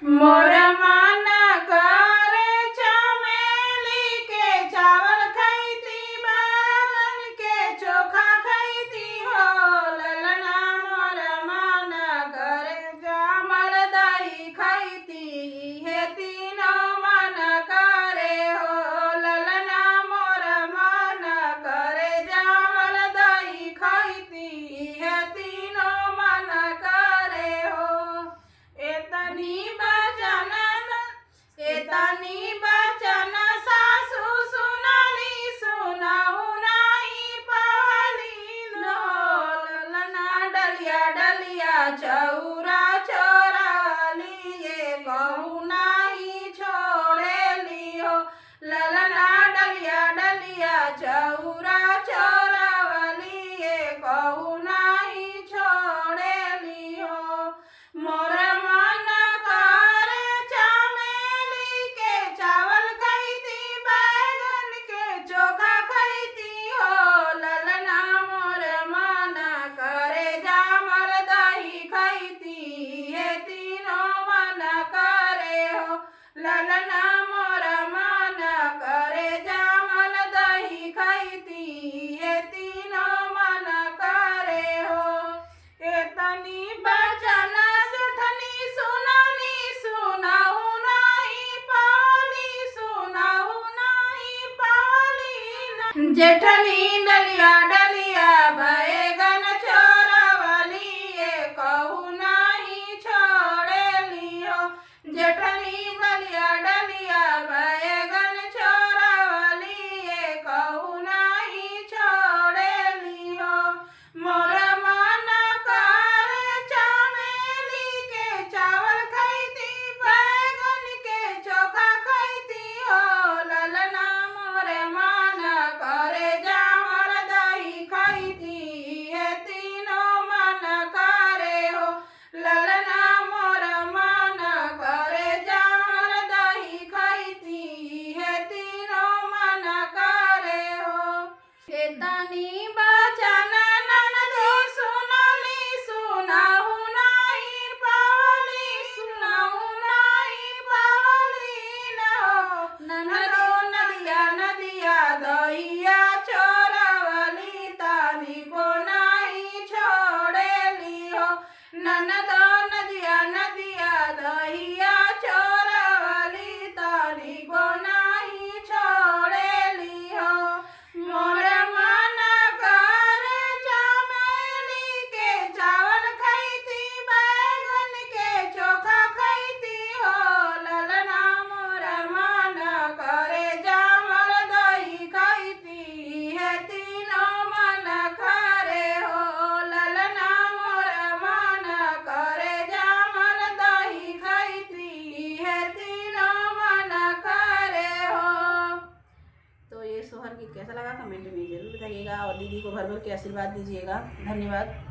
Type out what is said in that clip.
मोर मन करे चमेली के चावल खैती, बैगन के चोखा खैती हो ललना। मोर मन करे जामल दही खैती, हे तीनों मन करे हो ललना। मोर मन करे जामल दही खैती, हे तीनों मन करे हो। एतनी बचन सासु सुनली, सुनहु नहीं पवली हो ललना। डलिया डलिया चौरा चोरवली, ये कहूँ नहीं छोड़ेली हो ललना। डलिया डलिया चौरा चोरवली, ये कहूँ नहीं छोड़ेली हो। मोर मन करे चमेली के चावल खैती, बैगन के चोखा खैती हो ललना। मोर मन करे जामल दही खैती, हे तीनों मन करे हो ललना। मोर मन करे जामल दही खैती, हे तीनों मन करे हो। एतनी बचन सुठनी सुननी, सुनहु नहीं पवली, सुनहु नहीं पवली। जेठनी डलिया डलिया बैगन चोरवली, ये कहूँ नहीं छोड़ेली हो। जेठनी डलिया डलिया बैगन चोरवली, ये कहूँ नहीं छोड़ेली हो। मोर मन करे चमेली के चावल खैती, बैगन के चोखा खैती हो ललना। मोर मन करे जामल दही खैती, हे तीनों मन करे हो ललना। मोर मन करे जामल दही खैती, हे तीनों मन करे हो। एतनी बचन ननदो सुनली, सुनहु नहीं पवली, सुनहु नहीं पवली हो। ननदो नदिया नदिया दहिया चोरवली, तनिको नहीं छोड़ेली हो। ननदो नदिया नदिया दहिया चोरवली, तनिको नहीं छोड़ेली हो। मोर मन करे चमेली के चावल खैती, बैगन के चोखा खैती हो ललना। मोर मन करे जामल दही खैती, हे तीनों मन करे हो ललना। मोर मन करे जामल दही खैती, हे तीनों मन करे हो। तो ये सोहर गीत कैसा लगा कमेंट में जरूर बताइएगा, और दीदी को भर भर के आशीर्वाद दीजिएगा। धन्यवाद।